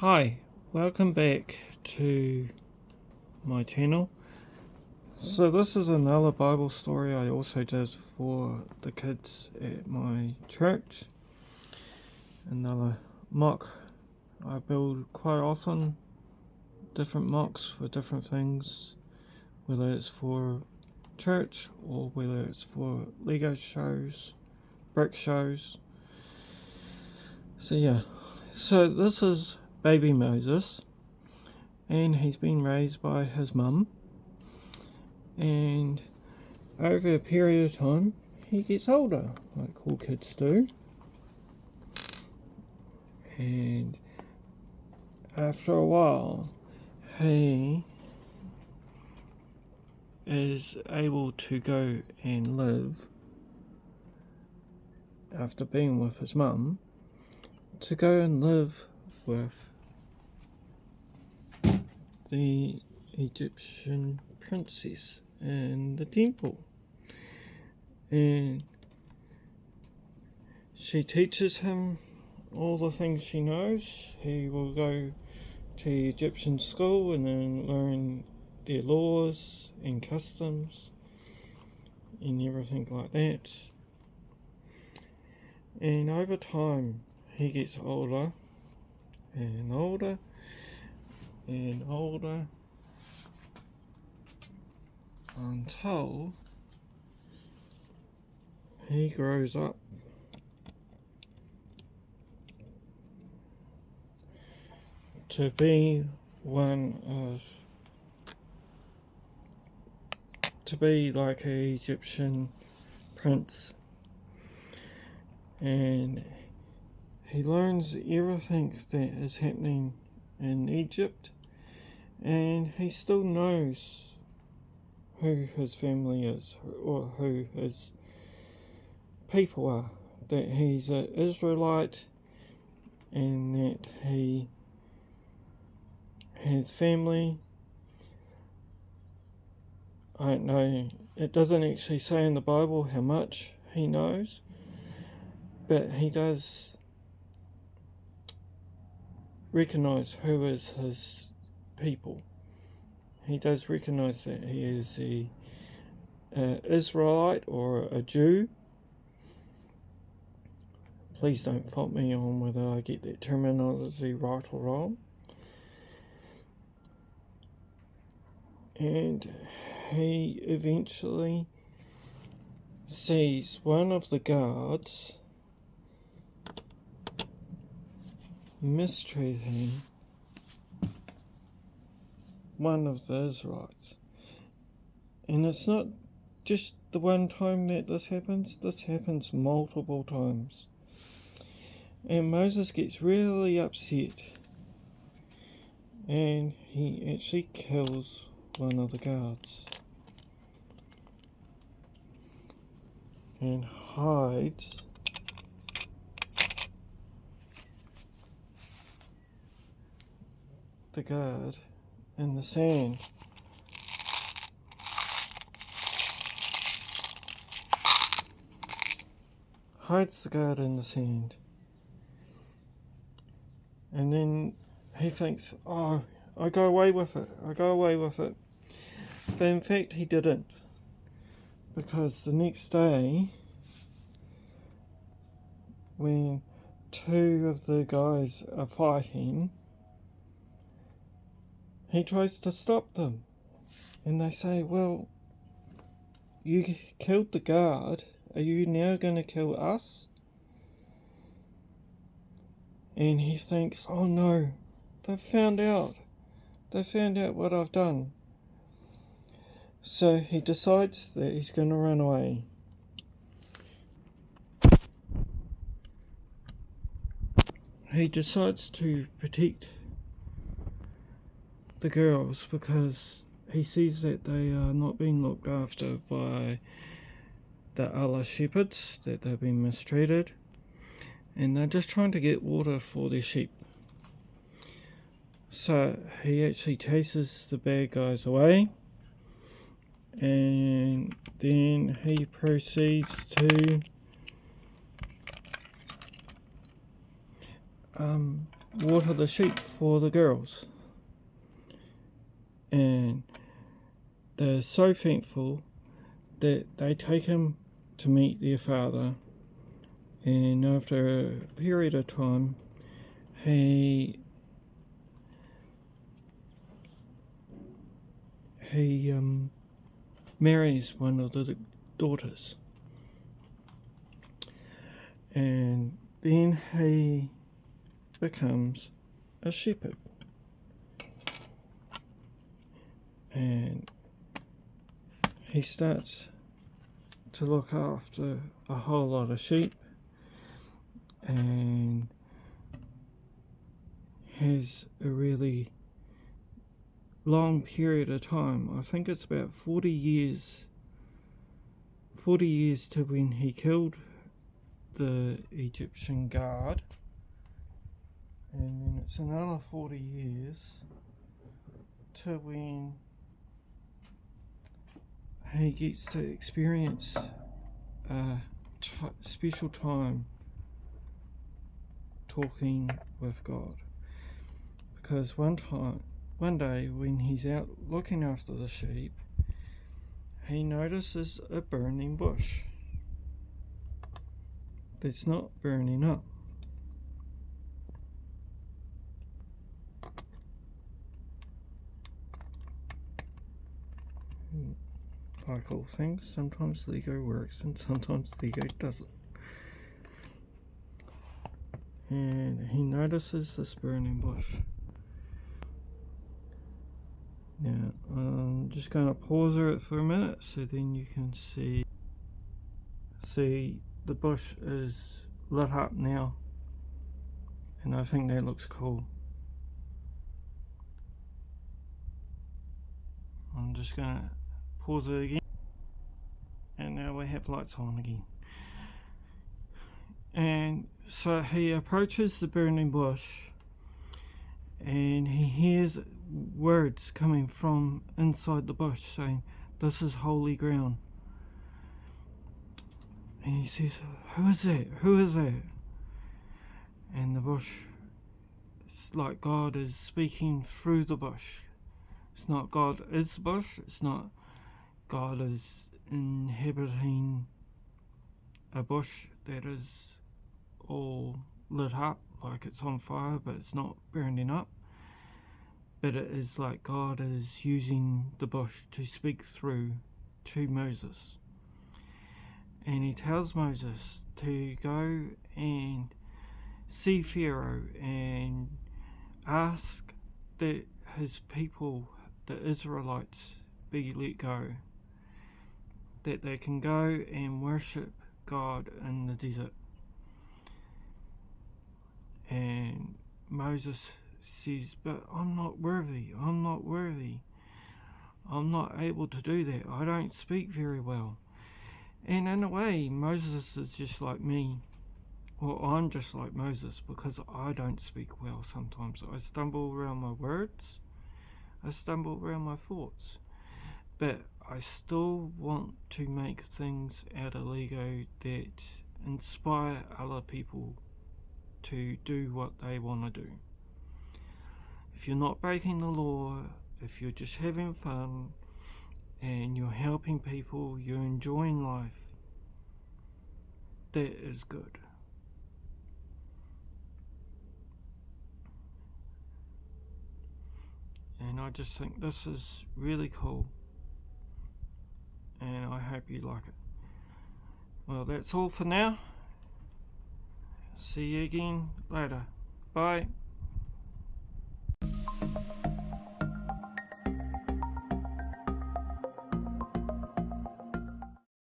Hi, welcome back to my channel. So this is another Bible story I also did for the kids at my church. Another mock I build quite often, different mocks for different things, whether it's for church or whether it's for Lego shows, brick shows. So this is baby Moses, and he's been raised by his mum, and over a period of time he gets older, like all kids do, and after a while he is able to go and live, after being with his mum, to go and live with the Egyptian princess in the temple. And she teaches him all the things she knows. He will go to Egyptian school and then learn their laws and customs and everything like that. And over time he gets older and older and older until he grows up to be like an Egyptian prince, and he learns everything that is happening in Egypt, and he still knows who his family is, or who his people are, that he's an Israelite and that he has family. I don't know, it doesn't actually say in the Bible how much he knows, but he does recognize who is his people. He does recognize that he is an Israelite or a Jew. Please don't fault me on whether I get that terminology right or wrong. And he eventually sees one of the guards mistreating one of the Israelites. And it's not just the one time that this happens multiple times. And Moses gets really upset, and he actually kills one of the guards and hides the guard in the sand. Hides the guard in the sand. And then he thinks, oh, I got away with it. But in fact he didn't. Because the next day, when two of the guys are fighting, he tries to stop them. And they say, well, you killed the guard. Are you now going to kill us? And he thinks, oh no, they've found out. They found out what I've done. So he decides that he's going to run away. He decides to protect the girls because he sees that they are not being looked after by the other shepherds, that they've been mistreated, and they're just trying to get water for their sheep. So he actually chases the bad guys away, and then he proceeds to water the sheep for the girls. And they're so thankful that they take him to meet their father. And after a period of time, he marries one of the daughters. And then he becomes a shepherd. And he starts to look after a whole lot of sheep and has a really long period of time. I think it's about 40 years to when he killed the Egyptian guard, and then it's another 40 years to when he gets to experience a special time talking with God. Because one day when he's out looking after the sheep, he notices a burning bush that's not burning up. Like all things, sometimes the ego works and sometimes the ego doesn't. And he notices this burning bush. Now, I'm just going to pause it for a minute so then you can see the bush is lit up now, and I think that looks cool. I'm just going to pause it again, and now we have lights on again. And so he approaches the burning bush and he hears words coming from inside the bush saying, "This is holy ground." And he says, "Who is that? Who is that?" And the bush, it's like God is speaking through the bush. It's not God is the bush. It's not God is inhabiting a bush that is all lit up like it's on fire, but it's not burning up. But it is like God is using the bush to speak through to Moses. And he tells Moses to go and see Pharaoh and ask that his people, the Israelites, be let go, that they can go and worship God in the desert. And Moses says, "But I'm not worthy, I'm not able to do that, I don't speak very well." And in a way, Moses is just like me. Well, I'm just like Moses because I don't speak well sometimes. I stumble around my words, I stumble around my thoughts, but I still want to make things out of Lego that inspire other people to do what they want to do. If you're not breaking the law, if you're just having fun and you're helping people, you're enjoying life, that is good. And I just think this is really cool, and I hope you like it. Well, that's all for now. See you again later. Bye.